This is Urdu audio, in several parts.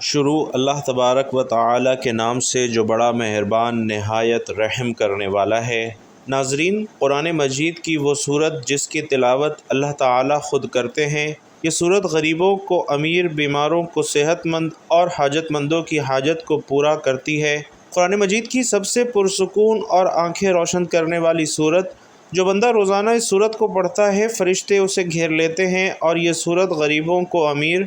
شروع اللہ تبارک و تعالی کے نام سے جو بڑا مہربان نہایت رحم کرنے والا ہے۔ ناظرین، قرآن مجید کی وہ صورت جس کی تلاوت اللہ تعالی خود کرتے ہیں، یہ صورت غریبوں کو، امیر، بیماروں کو صحت مند اور حاجت مندوں کی حاجت کو پورا کرتی ہے۔ قرآن مجید کی سب سے پرسکون اور آنکھیں روشن کرنے والی صورت، جو بندہ روزانہ اس صورت کو پڑھتا ہے فرشتے اسے گھیر لیتے ہیں، اور یہ صورت غریبوں کو، امیر،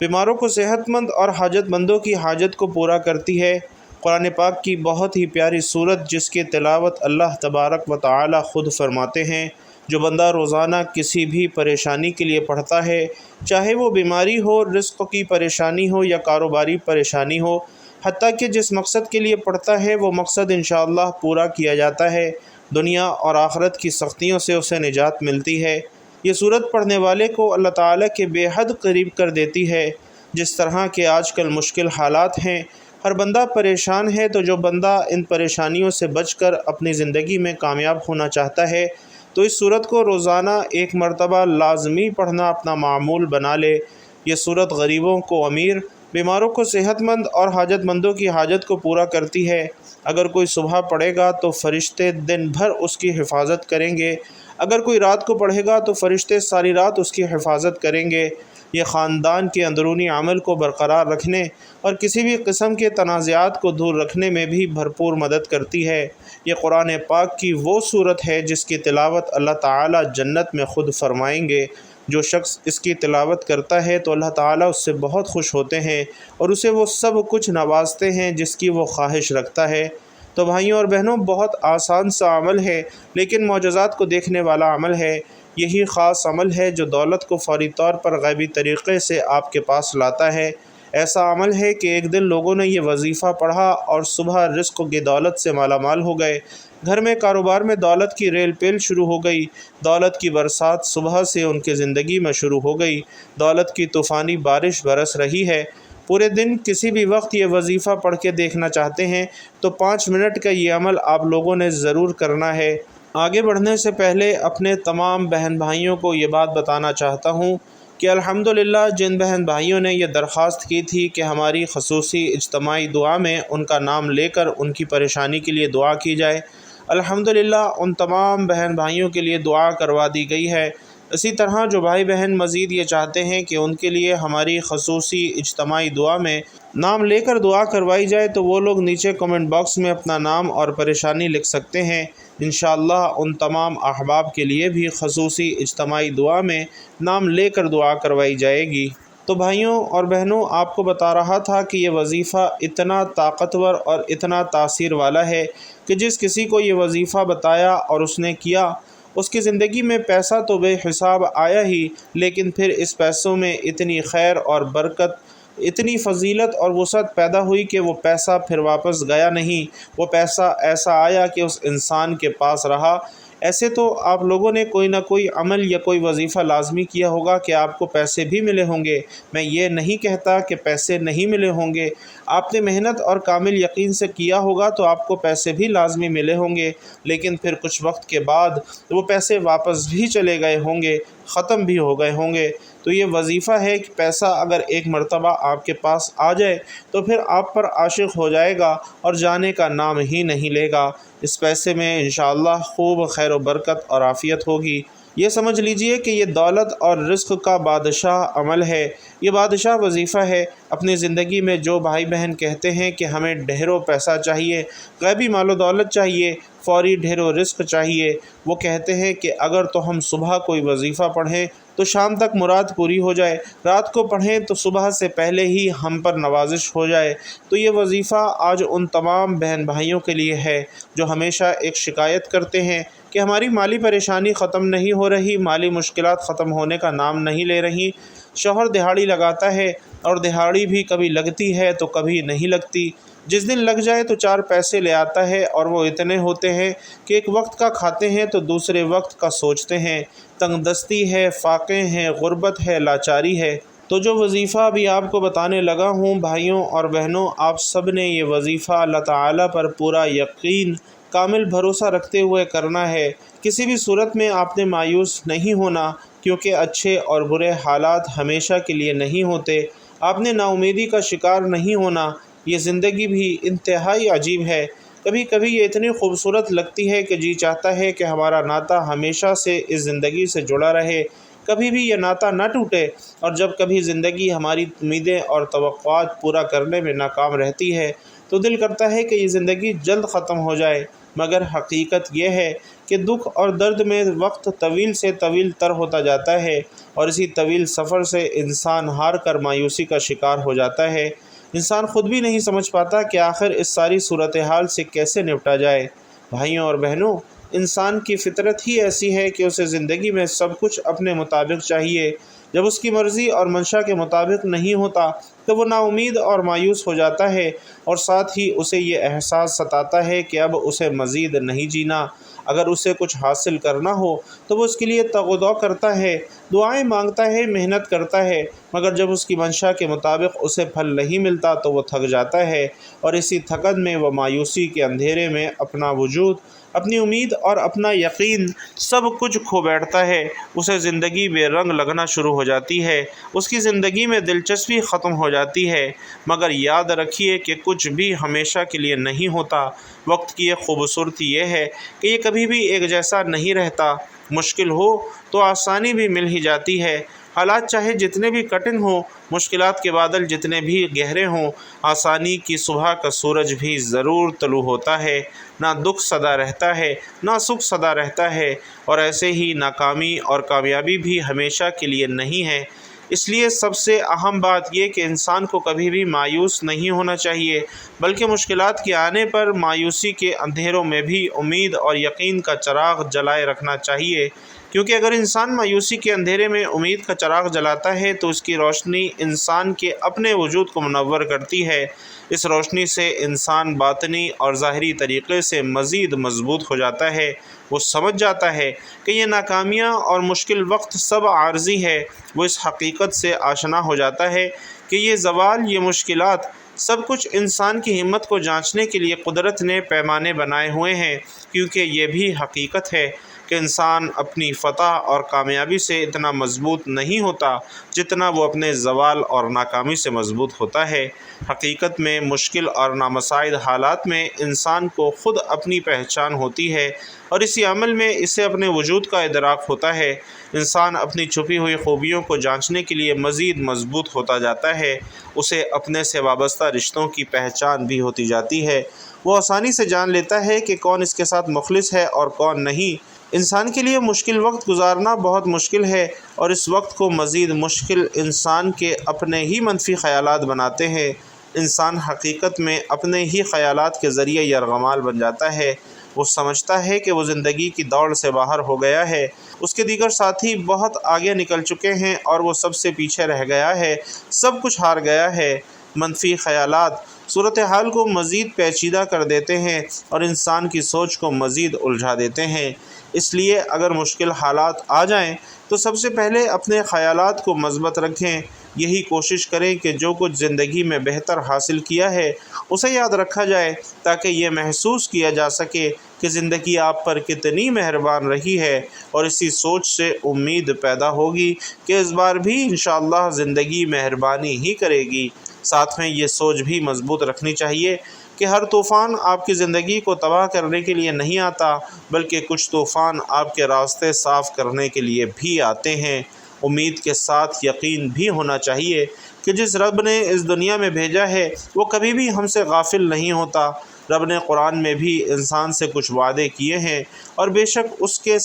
بیماروں کو صحت مند اور حاجت مندوں کی حاجت کو پورا کرتی ہے۔ قرآن پاک کی بہت ہی پیاری صورت جس کی تلاوت اللہ تبارک و تعالی خود فرماتے ہیں، جو بندہ روزانہ کسی بھی پریشانی کے لیے پڑھتا ہے، چاہے وہ بیماری ہو، رزق کی پریشانی ہو یا کاروباری پریشانی ہو، حتیٰ کہ جس مقصد کے لیے پڑھتا ہے وہ مقصد انشاءاللہ پورا کیا جاتا ہے، دنیا اور آخرت کی سختیوں سے اسے نجات ملتی ہے۔ یہ صورت پڑھنے والے کو اللہ تعالیٰ کے بے حد قریب کر دیتی ہے۔ جس طرح کے آج کل مشکل حالات ہیں، ہر بندہ پریشان ہے، تو جو بندہ ان پریشانیوں سے بچ کر اپنی زندگی میں کامیاب ہونا چاہتا ہے تو اس صورت کو روزانہ ایک مرتبہ لازمی پڑھنا اپنا معمول بنا لے۔ یہ صورت غریبوں کو، امیر، بیماروں کو صحت مند اور حاجت مندوں کی حاجت کو پورا کرتی ہے۔ اگر کوئی صبح پڑھے گا تو فرشتے دن بھر اس کی حفاظت کریں گے، اگر کوئی رات کو پڑھے گا تو فرشتے ساری رات اس کی حفاظت کریں گے۔ یہ خاندان کے اندرونی عمل کو برقرار رکھنے اور کسی بھی قسم کے تنازعات کو دور رکھنے میں بھی بھرپور مدد کرتی ہے۔ یہ قرآن پاک کی وہ صورت ہے جس کی تلاوت اللہ تعالی جنت میں خود فرمائیں گے۔ جو شخص اس کی تلاوت کرتا ہے تو اللہ تعالیٰ اس سے بہت خوش ہوتے ہیں اور اسے وہ سب کچھ نوازتے ہیں جس کی وہ خواہش رکھتا ہے۔ تو بھائیوں اور بہنوں، بہت آسان سا عمل ہے لیکن معجزات کو دیکھنے والا عمل ہے۔ یہی خاص عمل ہے جو دولت کو فوری طور پر غیبی طریقے سے آپ کے پاس لاتا ہے۔ ایسا عمل ہے کہ ایک دن لوگوں نے یہ وظیفہ پڑھا اور صبح رزق کی دولت سے مالا مال ہو گئے، گھر میں، کاروبار میں دولت کی ریل پیل شروع ہو گئی، دولت کی برسات صبح سے ان کی زندگی میں شروع ہو گئی، دولت کی طوفانی بارش برس رہی ہے۔ پورے دن کسی بھی وقت یہ وظیفہ پڑھ کے دیکھنا چاہتے ہیں تو 5 منٹ کا یہ عمل آپ لوگوں نے ضرور کرنا ہے۔ آگے بڑھنے سے پہلے اپنے تمام بہن بھائیوں کو یہ بات بتانا چاہتا ہوں کہ الحمدللہ جن بہن بھائیوں نے یہ درخواست کی تھی کہ ہماری خصوصی اجتماعی دعا میں ان کا نام لے کر ان کی پریشانی کے لیے دعا کی جائے، الحمدللہ ان تمام بہن بھائیوں کے لیے دعا کروا دی گئی ہے۔ اسی طرح جو بھائی بہن مزید یہ چاہتے ہیں کہ ان کے لیے ہماری خصوصی اجتماعی دعا میں نام لے کر دعا کروائی جائے تو وہ لوگ نیچے کمنٹ باکس میں اپنا نام اور پریشانی لکھ سکتے ہیں۔ انشاءاللہ ان تمام احباب کے لیے بھی خصوصی اجتماعی دعا میں نام لے کر دعا کروائی جائے گی۔ تو بھائیوں اور بہنوں، آپ کو بتا رہا تھا کہ یہ وظیفہ اتنا طاقتور اور اتنا تاثیر والا ہے کہ جس کسی کو یہ وظیفہ بتایا اور اس نے کیا، اس کی زندگی میں پیسہ تو بے حساب آیا ہی، لیکن پھر اس پیسوں میں اتنی خیر اور برکت، اتنی فضیلت اور وسعت پیدا ہوئی کہ وہ پیسہ پھر واپس گیا نہیں، وہ پیسہ ایسا آیا کہ اس انسان کے پاس رہا۔ ایسے تو آپ لوگوں نے کوئی نہ کوئی عمل یا کوئی وظیفہ لازمی کیا ہوگا کہ آپ کو پیسے بھی ملے ہوں گے۔ میں یہ نہیں کہتا کہ پیسے نہیں ملے ہوں گے، آپ نے محنت اور کامل یقین سے کیا ہوگا تو آپ کو پیسے بھی لازمی ملے ہوں گے، لیکن پھر کچھ وقت کے بعد وہ پیسے واپس بھی چلے گئے ہوں گے، ختم بھی ہو گئے ہوں گے۔ تو یہ وظیفہ ہے کہ پیسہ اگر ایک مرتبہ آپ کے پاس آ جائے تو پھر آپ پر عاشق ہو جائے گا اور جانے کا نام ہی نہیں لے گا۔ اس پیسے میں انشاءاللہ خوب خیر و برکت اور عافیت ہوگی۔ یہ سمجھ لیجئے کہ یہ دولت اور رزق کا بادشاہ عمل ہے، یہ بادشاہ وظیفہ ہے۔ اپنی زندگی میں جو بھائی بہن کہتے ہیں کہ ہمیں ڈھیروں پیسہ چاہیے، غیبی مال و دولت چاہیے، فوری ڈھیروں رزق چاہیے، وہ کہتے ہیں کہ اگر تو ہم صبح کوئی وظیفہ پڑھیں تو شام تک مراد پوری ہو جائے، رات کو پڑھیں تو صبح سے پہلے ہی ہم پر نوازش ہو جائے۔ تو یہ وظیفہ آج ان تمام بہن بھائیوں کے لیے ہے جو ہمیشہ ایک شکایت کرتے ہیں کہ ہماری مالی پریشانی ختم نہیں ہو رہی، مالی مشکلات ختم ہونے کا نام نہیں لے رہی، شوہر دہاڑی لگاتا ہے اور دہاڑی بھی کبھی لگتی ہے تو کبھی نہیں لگتی، جس دن لگ جائے تو 4 پیسے لے آتا ہے اور وہ اتنے ہوتے ہیں کہ ایک وقت کا کھاتے ہیں تو دوسرے وقت کا سوچتے ہیں، تنگ دستی ہے، فاقے ہیں، غربت ہے، لاچاری ہے۔ تو جو وظیفہ ابھی آپ کو بتانے لگا ہوں بھائیوں اور بہنوں، آپ سب نے یہ وظیفہ اللہ تعالیٰ پر پورا یقین، کامل بھروسہ رکھتے ہوئے کرنا ہے۔ کسی بھی صورت میں آپ نے مایوس نہیں ہونا، کیونکہ اچھے اور برے حالات ہمیشہ کے لیے نہیں ہوتے۔ آپ نے ناامیدی کا شکار نہیں ہونا۔ یہ زندگی بھی انتہائی عجیب ہے۔ کبھی کبھی یہ اتنی خوبصورت لگتی ہے کہ جی چاہتا ہے کہ ہمارا ناطہ ہمیشہ سے اس زندگی سے جڑا رہے، کبھی بھی یہ ناطہ نہ ٹوٹے۔ اور جب کبھی زندگی ہماری امیدیں اور توقعات پورا کرنے میں ناکام رہتی ہے تو دل کرتا ہے کہ یہ زندگی جلد ختم ہو جائے، مگر حقیقت یہ ہے کہ دکھ اور درد میں وقت طویل سے طویل تر ہوتا جاتا ہے، اور اسی طویل سفر سے انسان ہار کر مایوسی کا شکار ہو جاتا ہے۔ انسان خود بھی نہیں سمجھ پاتا کہ آخر اس ساری صورتحال سے کیسے نپٹا جائے۔ بھائیوں اور بہنوں، انسان کی فطرت ہی ایسی ہے کہ اسے زندگی میں سب کچھ اپنے مطابق چاہیے۔ جب اس کی مرضی اور منشا کے مطابق نہیں ہوتا تو وہ نا امید اور مایوس ہو جاتا ہے، اور ساتھ ہی اسے یہ احساس ستاتا ہے کہ اب اسے مزید نہیں جینا۔ اگر اسے کچھ حاصل کرنا ہو تو وہ اس کے لیے تگ و دو کرتا ہے، دعائیں مانگتا ہے، محنت کرتا ہے، مگر جب اس کی منشا کے مطابق اسے پھل نہیں ملتا تو وہ تھک جاتا ہے، اور اسی تھکن میں وہ مایوسی کے اندھیرے میں اپنا وجود، اپنی امید اور اپنا یقین سب کچھ کھو بیٹھتا ہے۔ اسے زندگی بے رنگ لگنا شروع ہو جاتی ہے، اس کی زندگی میں دلچسپی ختم ہو جاتی ہے۔ مگر یاد رکھیے کہ کچھ بھی ہمیشہ کے لیے نہیں ہوتا۔ وقت کی ایک خوبصورتی یہ ہے کہ یہ کبھی بھی ایک جیسا نہیں رہتا۔ مشکل ہو تو آسانی بھی مل ہی جاتی ہے۔ حالات چاہے جتنے بھی کٹھن ہوں، مشکلات کے بادل جتنے بھی گہرے ہوں، آسانی کی صبح کا سورج بھی ضرور طلوع ہوتا ہے۔ نہ دکھ سدا رہتا ہے، نہ سکھ سدا رہتا ہے، اور ایسے ہی ناکامی اور کامیابی بھی ہمیشہ کے لیے نہیں ہے۔ اس لیے سب سے اہم بات یہ کہ انسان کو کبھی بھی مایوس نہیں ہونا چاہیے، بلکہ مشکلات کے آنے پر مایوسی کے اندھیروں میں بھی امید اور یقین کا چراغ جلائے رکھنا چاہیے، کیونکہ اگر انسان مایوسی کے اندھیرے میں امید کا چراغ جلاتا ہے تو اس کی روشنی انسان کے اپنے وجود کو منور کرتی ہے۔ اس روشنی سے انسان باطنی اور ظاہری طریقے سے مزید مضبوط ہو جاتا ہے۔ وہ سمجھ جاتا ہے کہ یہ ناکامیاں اور مشکل وقت سب عارضی ہے۔ وہ اس حقیقت سے آشنا ہو جاتا ہے کہ یہ زوال، یہ مشکلات، سب کچھ انسان کی ہمت کو جانچنے کے لیے قدرت نے پیمانے بنائے ہوئے ہیں، کیونکہ یہ بھی حقیقت ہے کہ انسان اپنی فتح اور کامیابی سے اتنا مضبوط نہیں ہوتا جتنا وہ اپنے زوال اور ناکامی سے مضبوط ہوتا ہے۔ حقیقت میں مشکل اور نامساعد حالات میں انسان کو خود اپنی پہچان ہوتی ہے، اور اسی عمل میں اسے اپنے وجود کا ادراک ہوتا ہے۔ انسان اپنی چھپی ہوئی خوبیوں کو جانچنے کے لیے مزید مضبوط ہوتا جاتا ہے۔ اسے اپنے سے وابستہ رشتوں کی پہچان بھی ہوتی جاتی ہے۔ وہ آسانی سے جان لیتا ہے کہ کون اس کے ساتھ مخلص ہے اور کون نہیں۔ انسان کے لیے مشکل وقت گزارنا بہت مشکل ہے، اور اس وقت کو مزید مشکل انسان کے اپنے ہی منفی خیالات بناتے ہیں۔ انسان حقیقت میں اپنے ہی خیالات کے ذریعے یرغمال بن جاتا ہے۔ وہ سمجھتا ہے کہ وہ زندگی کی دوڑ سے باہر ہو گیا ہے، اس کے دیگر ساتھی بہت آگے نکل چکے ہیں اور وہ سب سے پیچھے رہ گیا ہے، سب کچھ ہار گیا ہے۔ منفی خیالات صورتحال کو مزید پیچیدہ کر دیتے ہیں اور انسان کی سوچ کو مزید الجھا دیتے ہیں۔ اس لیے اگر مشکل حالات آ جائیں تو سب سے پہلے اپنے خیالات کو مثبت رکھیں۔ یہی کوشش کریں کہ جو کچھ زندگی میں بہتر حاصل کیا ہے اسے یاد رکھا جائے، تاکہ یہ محسوس کیا جا سکے کہ زندگی آپ پر کتنی مہربان رہی ہے، اور اسی سوچ سے امید پیدا ہوگی کہ اس بار بھی انشاءاللہ زندگی مہربانی ہی کرے گی۔ ساتھ میں یہ سوچ بھی مضبوط رکھنی چاہیے کہ ہر طوفان آپ کی زندگی کو تباہ کرنے کے لیے نہیں آتا، بلکہ کچھ طوفان آپ کے راستے صاف کرنے کے لیے بھی آتے ہیں۔ امید کے ساتھ یقین بھی ہونا چاہیے کہ جس رب نے اس دنیا میں بھیجا ہے وہ کبھی بھی ہم سے غافل نہیں ہوتا۔ رب نے قرآن میں بھی انسان سے کچھ وعدے کیے ہیں، اور بے شک اس کے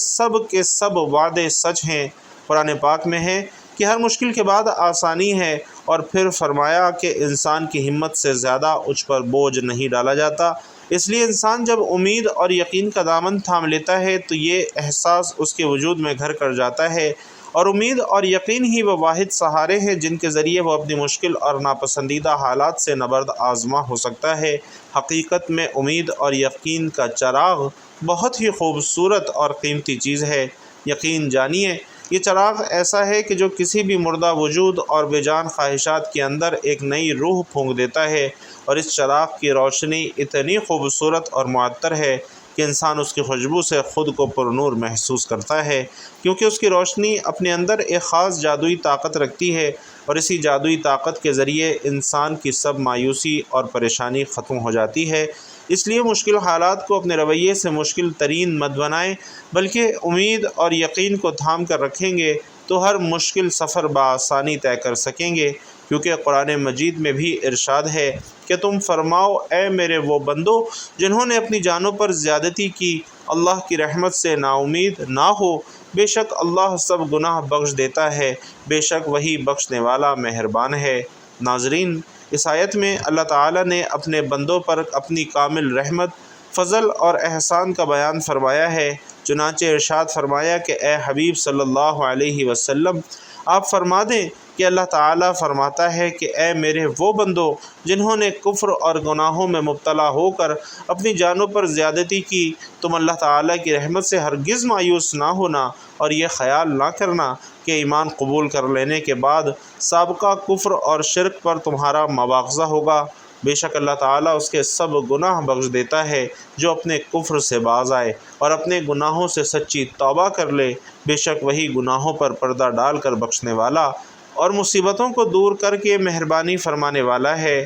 سب وعدے سچ ہیں۔ قرآن پاک میں ہے کہ ہر مشکل کے بعد آسانی ہے، اور پھر فرمایا کہ انسان کی ہمت سے زیادہ اس پر بوجھ نہیں ڈالا جاتا۔ اس لیے انسان جب امید اور یقین کا دامن تھام لیتا ہے تو یہ احساس اس کے وجود میں گھر کر جاتا ہے، اور امید اور یقین ہی وہ واحد سہارے ہیں جن کے ذریعے وہ اپنی مشکل اور ناپسندیدہ حالات سے نبرد آزما ہو سکتا ہے۔ حقیقت میں امید اور یقین کا چراغ بہت ہی خوبصورت اور قیمتی چیز ہے۔ یقین جانیے، یہ چراغ ایسا ہے کہ جو کسی بھی مردہ وجود اور بے جان خواہشات کے اندر ایک نئی روح پھونک دیتا ہے، اور اس چراغ کی روشنی اتنی خوبصورت اور معطر ہے کہ انسان اس کی خوشبو سے خود کو پرنور محسوس کرتا ہے، کیونکہ اس کی روشنی اپنے اندر ایک خاص جادوئی طاقت رکھتی ہے۔ اور اسی جادوئی طاقت کے ذریعے انسان کی سب مایوسی اور پریشانی ختم ہو جاتی ہے۔ اس لیے مشکل حالات کو اپنے رویے سے مشکل ترین مت بنائیں، بلکہ امید اور یقین کو تھام کر رکھیں گے تو ہر مشکل سفر بآسانی طے کر سکیں گے، کیونکہ قرآن مجید میں بھی ارشاد ہے کہ تم فرماؤ اے میرے وہ بندو جنہوں نے اپنی جانوں پر زیادتی کی، اللہ کی رحمت سے نا امید نہ ہو، بے شک اللہ سب گناہ بخش دیتا ہے، بے شک وہی بخشنے والا مہربان ہے۔ ناظرین، اس آیت میں اللہ تعالیٰ نے اپنے بندوں پر اپنی کامل رحمت، فضل اور احسان کا بیان فرمایا ہے۔ چنانچہ ارشاد فرمایا کہ اے حبیب صلی اللہ علیہ وسلم آپ فرما دیں کہ اللہ تعالیٰ فرماتا ہے کہ اے میرے وہ بندو جنہوں نے کفر اور گناہوں میں مبتلا ہو کر اپنی جانوں پر زیادتی کی، تم اللہ تعالیٰ کی رحمت سے ہرگز مایوس نہ ہونا اور یہ خیال نہ کرنا کہ ایمان قبول کر لینے کے بعد سابقہ کفر اور شرک پر تمہارا مواخذہ ہوگا۔ بے شک اللہ تعالیٰ اس کے سب گناہ بخش دیتا ہے جو اپنے کفر سے باز آئے اور اپنے گناہوں سے سچی توبہ کر لے، بے شک وہی گناہوں پر پردہ ڈال کر بخشنے والا اور مصیبتوں کو دور کر کے مہربانی فرمانے والا ہے۔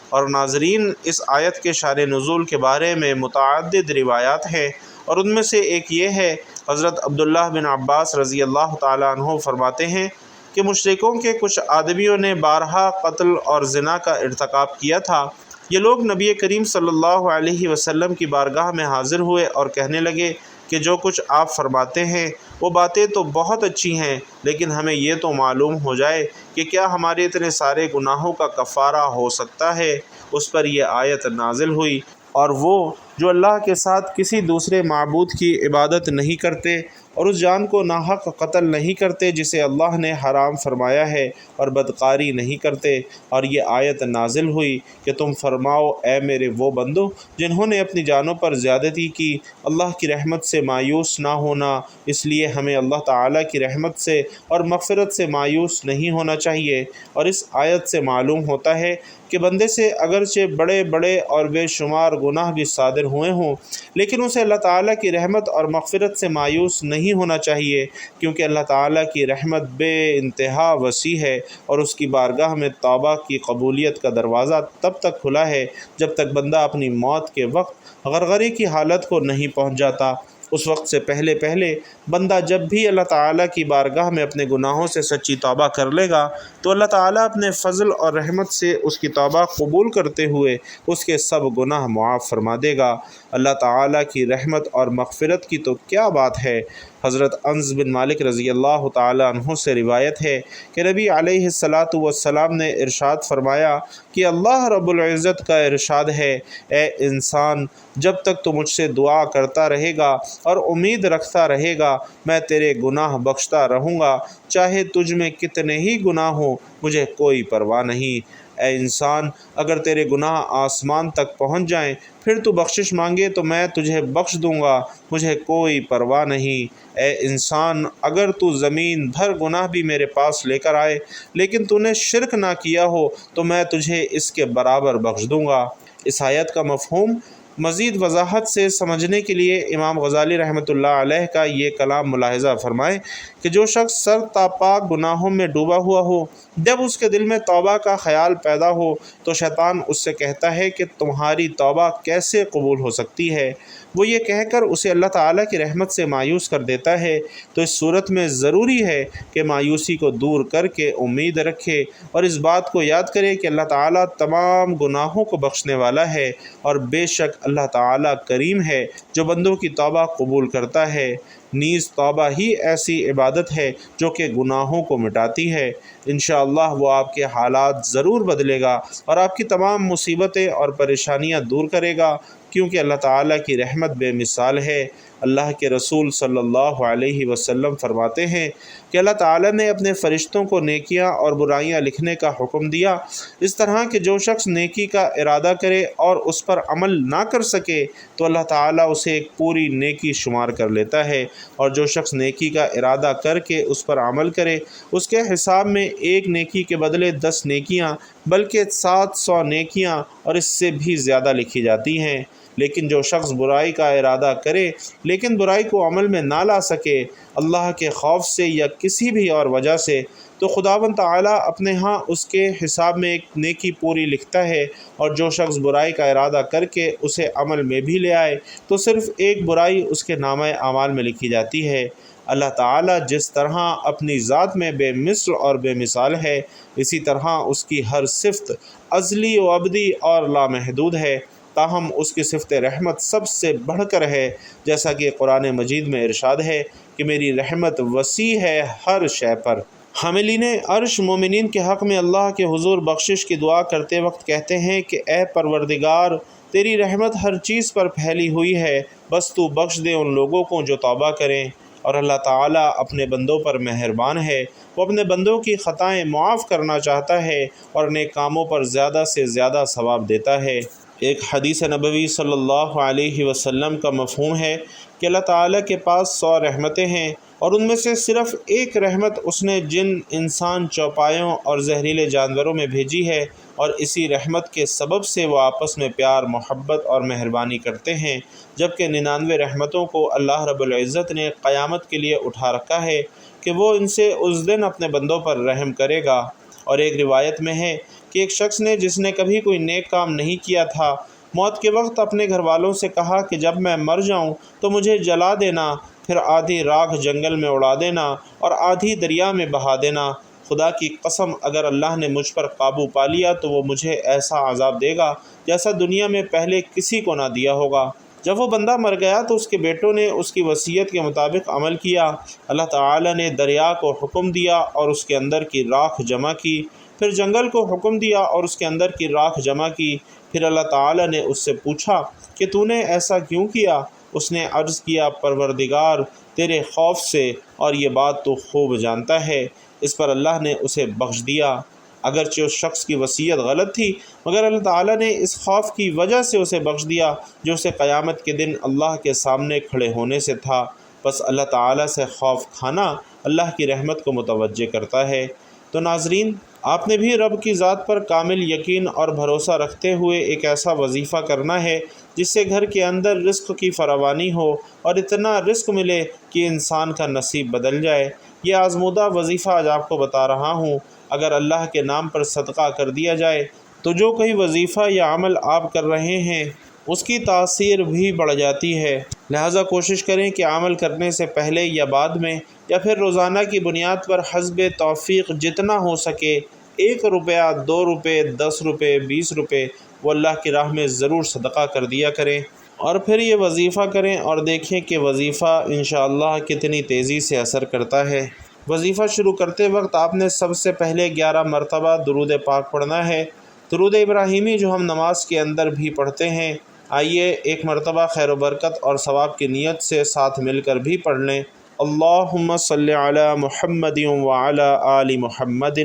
اور ناظرین، اس آیت کے شان نزول کے بارے میں متعدد روایات ہیں، اور ان میں سے ایک یہ ہے، حضرت عبداللہ بن عباس رضی اللہ تعالیٰ عنہ فرماتے ہیں کہ مشرکوں کے کچھ آدمیوں نے بارہا قتل اور زنا کا ارتکاب کیا تھا۔ یہ لوگ نبی کریم صلی اللہ علیہ وسلم کی بارگاہ میں حاضر ہوئے اور کہنے لگے کہ جو کچھ آپ فرماتے ہیں وہ باتیں تو بہت اچھی ہیں، لیکن ہمیں یہ تو معلوم ہو جائے کہ کیا ہمارے اتنے سارے گناہوں کا کفارہ ہو سکتا ہے۔ اس پر یہ آیت نازل ہوئی، اور وہ جو اللہ کے ساتھ کسی دوسرے معبود کی عبادت نہیں کرتے اور اس جان کو ناحق قتل نہیں کرتے جسے اللہ نے حرام فرمایا ہے، اور بدکاری نہیں کرتے، اور یہ آیت نازل ہوئی کہ تم فرماؤ اے میرے وہ بندو جنہوں نے اپنی جانوں پر زیادتی کی، اللہ کی رحمت سے مایوس نہ ہونا۔ اس لیے ہمیں اللہ تعالیٰ کی رحمت سے اور مغفرت سے مایوس نہیں ہونا چاہیے۔ اور اس آیت سے معلوم ہوتا ہے کہ بندے سے اگرچہ بڑے بڑے اور بے شمار گناہ بھی صادر ہوئے ہوں، لیکن اسے اللہ تعالیٰ کی رحمت اور مغفرت سے مایوس نہیں ہونا چاہیے، کیونکہ اللہ تعالیٰ کی رحمت بے انتہا وسیع ہے، اور اس کی بارگاہ میں توبہ کی قبولیت کا دروازہ تب تک کھلا ہے جب تک بندہ اپنی موت کے وقت غرغرے کی حالت کو نہیں پہنچ جاتا۔ اس وقت سے پہلے بندہ جب بھی اللہ تعالیٰ کی بارگاہ میں اپنے گناہوں سے سچی توبہ کر لے گا تو اللہ تعالیٰ اپنے فضل اور رحمت سے اس کی توبہ قبول کرتے ہوئے اس کے سب گناہ معاف فرما دے گا۔ اللہ تعالیٰ کی رحمت اور مغفرت کی تو کیا بات ہے۔ حضرت انس بن مالک رضی اللہ تعالیٰ عنہ سے روایت ہے کہ نبی علیہ الصلاۃ والسلام نے ارشاد فرمایا کہ اللہ رب العزت کا ارشاد ہے، اے انسان، جب تک تو مجھ سے دعا کرتا رہے گا اور امید رکھتا رہے گا میں تیرے گناہ بخشتا رہوں گا، چاہے تجھ میں کتنے ہی گناہ ہوں، مجھے کوئی پرواہ نہیں۔ اے انسان، اگر تیرے گناہ آسمان تک پہنچ جائیں پھر تو بخشش مانگے تو میں تجھے بخش دوں گا، مجھے کوئی پرواہ نہیں۔ اے انسان، اگر تو زمین بھر گناہ بھی میرے پاس لے کر آئے لیکن تو نے شرک نہ کیا ہو تو میں تجھے اس کے برابر بخش دوں گا۔ اس آیت کا مفہوم مزید وضاحت سے سمجھنے کے لیے امام غزالی رحمۃ اللہ علیہ کا یہ کلام ملاحظہ فرمائیں کہ جو شخص سر تا پا گناہوں میں ڈوبا ہوا ہو، جب اس کے دل میں توبہ کا خیال پیدا ہو تو شیطان اس سے کہتا ہے کہ تمہاری توبہ کیسے قبول ہو سکتی ہے، وہ یہ کہہ کر اسے اللہ تعالیٰ کی رحمت سے مایوس کر دیتا ہے۔ تو اس صورت میں ضروری ہے کہ مایوسی کو دور کر کے امید رکھے اور اس بات کو یاد کرے کہ اللہ تعالیٰ تمام گناہوں کو بخشنے والا ہے، اور بے شک اللہ تعالیٰ کریم ہے جو بندوں کی توبہ قبول کرتا ہے۔ نیز توبہ ہی ایسی عبادت ہے جو کہ گناہوں کو مٹاتی ہے۔ انشاءاللہ وہ آپ کے حالات ضرور بدلے گا اور آپ کی تمام مصیبتیں اور پریشانیاں دور کرے گا، کیونکہ اللہ تعالیٰ کی رحمت بے مثال ہے۔ اللہ کے رسول صلی اللہ علیہ وسلم فرماتے ہیں کہ اللہ تعالیٰ نے اپنے فرشتوں کو نیکیاں اور برائیاں لکھنے کا حکم دیا، اس طرح کہ جو شخص نیکی کا ارادہ کرے اور اس پر عمل نہ کر سکے تو اللہ تعالیٰ اسے ایک پوری نیکی شمار کر لیتا ہے، اور جو شخص نیکی کا ارادہ کر کے اس پر عمل کرے اس کے حساب میں ایک نیکی کے بدلے 10 نیکیاں بلکہ 700 نیکیاں اور اس سے بھی زیادہ لکھی جاتی ہیں۔ لیکن جو شخص برائی کا ارادہ کرے لیکن برائی کو عمل میں نہ لا سکے، اللہ کے خوف سے یا کسی بھی اور وجہ سے، تو خداوند تعالیٰ اپنے ہاں اس کے حساب میں ایک نیکی پوری لکھتا ہے، اور جو شخص برائی کا ارادہ کر کے اسے عمل میں بھی لے آئے تو صرف ایک برائی اس کے نامہ اعمال میں لکھی جاتی ہے۔ اللہ تعالیٰ جس طرح اپنی ذات میں بے مثل اور بے مثال ہے، اسی طرح اس کی ہر صفت ازلی و ابدی اور لامحدود ہے، تاہم اس کی صفت رحمت سب سے بڑھ کر ہے، جیسا کہ قرآن مجید میں ارشاد ہے کہ میری رحمت وسیع ہے ہر شے پر۔ حاملین عرش مومنین کے حق میں اللہ کے حضور بخشش کی دعا کرتے وقت کہتے ہیں کہ اے پروردگار، تیری رحمت ہر چیز پر پھیلی ہوئی ہے، بس تو بخش دے ان لوگوں کو جو توبہ کریں۔ اور اللہ تعالیٰ اپنے بندوں پر مہربان ہے، وہ اپنے بندوں کی خطائیں معاف کرنا چاہتا ہے اور نیک کاموں پر زیادہ سے زیادہ ثواب دیتا ہے۔ ایک حدیث نبوی صلی اللہ علیہ وسلم کا مفہوم ہے کہ اللہ تعالیٰ کے پاس 100 رحمتیں ہیں، اور ان میں سے صرف ایک رحمت اس نے جن، انسان، چوپایوں اور زہریلے جانوروں میں بھیجی ہے، اور اسی رحمت کے سبب سے وہ آپس میں پیار، محبت اور مہربانی کرتے ہیں، جبکہ 99 رحمتوں کو اللہ رب العزت نے قیامت کے لیے اٹھا رکھا ہے کہ وہ ان سے اس دن اپنے بندوں پر رحم کرے گا۔ اور ایک روایت میں ہے کہ ایک شخص نے، جس نے کبھی کوئی نیک کام نہیں کیا تھا، موت کے وقت اپنے گھر والوں سے کہا کہ جب میں مر جاؤں تو مجھے جلا دینا، پھر آدھی راکھ جنگل میں اڑا دینا اور آدھی دریا میں بہا دینا۔ خدا کی قسم، اگر اللہ نے مجھ پر قابو پا لیا تو وہ مجھے ایسا عذاب دے گا جیسا دنیا میں پہلے کسی کو نہ دیا ہوگا۔ جب وہ بندہ مر گیا تو اس کے بیٹوں نے اس کی وصیت کے مطابق عمل کیا۔ اللہ تعالیٰ نے دریا کو حکم دیا اور اس کے اندر کی راکھ جمع کی، پھر جنگل کو حکم دیا اور اس کے اندر کی راکھ جمع کی۔ پھر اللہ تعالیٰ نے اس سے پوچھا کہ تو نے ایسا کیوں کیا؟ اس نے عرض کیا، پروردگار، تیرے خوف سے، اور یہ بات تو خوب جانتا ہے۔ اس پر اللہ نے اسے بخش دیا، اگرچہ اس شخص کی وصیت غلط تھی، مگر اللہ تعالیٰ نے اس خوف کی وجہ سے اسے بخش دیا جو اسے قیامت کے دن اللہ کے سامنے کھڑے ہونے سے تھا۔ بس اللہ تعالیٰ سے خوف کھانا اللہ کی رحمت کو متوجہ کرتا ہے۔ تو ناظرین، آپ نے بھی رب کی ذات پر کامل یقین اور بھروسہ رکھتے ہوئے ایک ایسا وظیفہ کرنا ہے جس سے گھر کے اندر رزق کی فراوانی ہو اور اتنا رزق ملے کہ انسان کا نصیب بدل جائے۔ یہ آزمودہ وظیفہ آج آپ کو بتا رہا ہوں۔ اگر اللہ کے نام پر صدقہ کر دیا جائے تو جو کوئی وظیفہ یا عمل آپ کر رہے ہیں اس کی تاثیر بھی بڑھ جاتی ہے۔ لہٰذا کوشش کریں کہ عمل کرنے سے پہلے یا بعد میں یا پھر روزانہ کی بنیاد پر حسب توفیق جتنا ہو سکے 1 روپیہ، 2 روپے، 10 روپے، 20 روپے وہ اللہ کی راہ میں ضرور صدقہ کر دیا کریں، اور پھر یہ وظیفہ کریں اور دیکھیں کہ وظیفہ انشاءاللہ کتنی تیزی سے اثر کرتا ہے۔ وظیفہ شروع کرتے وقت آپ نے سب سے پہلے 11 مرتبہ درود پاک پڑھنا ہے، درود ابراہیمی جو ہم نماز کے اندر بھی پڑھتے ہیں۔ آئیے ایک مرتبہ خیر و برکت اور ثواب کی نیت سے ساتھ مل کر بھی پڑھ لیں۔ اللہم صلی علی محمد وعلی آل محمد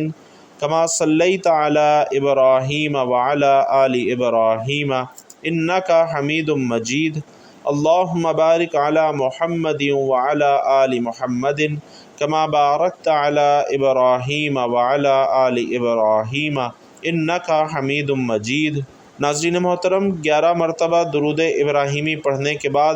کما صلیت علی ابراہیم وعلی آل ابراہیم انک حمید مجید۔ اللہم بارک علی محمد وعلی آل محمد کما بارکت علی ابراہیم وعلی آل ابراہیم انک حمید مجید۔ ناظرین محترم، 11 مرتبہ درود ابراہیمی پڑھنے کے بعد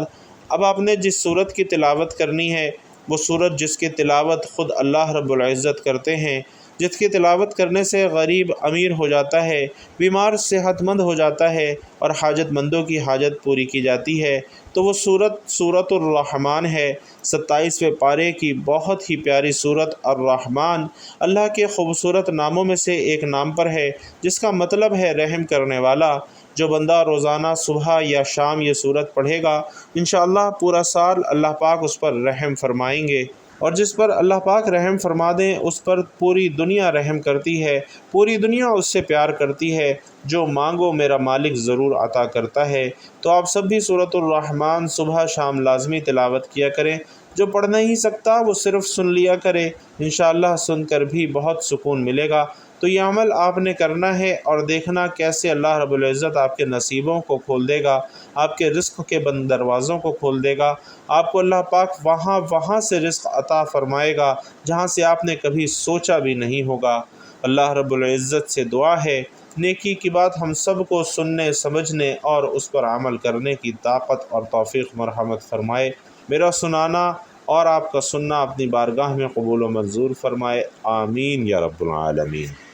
اب آپ نے جس سورت کی تلاوت کرنی ہے، وہ سورت جس کی تلاوت خود اللہ رب العزت کرتے ہیں، جس کی تلاوت کرنے سے غریب امیر ہو جاتا ہے، بیمار صحت مند ہو جاتا ہے اور حاجت مندوں کی حاجت پوری کی جاتی ہے، تو وہ سورت الرحمن ہے۔ 27ویں پارے کی بہت ہی پیاری سورت الرحمن اللہ کے خوبصورت ناموں میں سے ایک نام پر ہے، جس کا مطلب ہے رحم کرنے والا۔ جو بندہ روزانہ صبح یا شام یہ سورت پڑھے گا، انشاءاللہ پورا سال اللہ پاک اس پر رحم فرمائیں گے، اور جس پر اللہ پاک رحم فرما دیں اس پر پوری دنیا رحم کرتی ہے، پوری دنیا اس سے پیار کرتی ہے۔ جو مانگو میرا مالک ضرور عطا کرتا ہے۔ تو آپ سب بھی سورت الرحمن صبح شام لازمی تلاوت کیا کریں۔ جو پڑھ نہیں سکتا وہ صرف سن لیا کرے، انشاءاللہ سن کر بھی بہت سکون ملے گا۔ تو یہ عمل آپ نے کرنا ہے اور دیکھنا کیسے اللہ رب العزت آپ کے نصیبوں کو کھول دے گا، آپ کے رزق کے بند دروازوں کو کھول دے گا۔ آپ کو اللہ پاک وہاں سے رزق عطا فرمائے گا جہاں سے آپ نے کبھی سوچا بھی نہیں ہوگا۔ اللہ رب العزت سے دعا ہے نیکی کی بات ہم سب کو سننے، سمجھنے اور اس پر عمل کرنے کی طاقت اور توفیق مرحمت فرمائے۔ میرا سنانا اور آپ کا سننا اپنی بارگاہ میں قبول و منظور فرمائے، آمین یا رب العالمین۔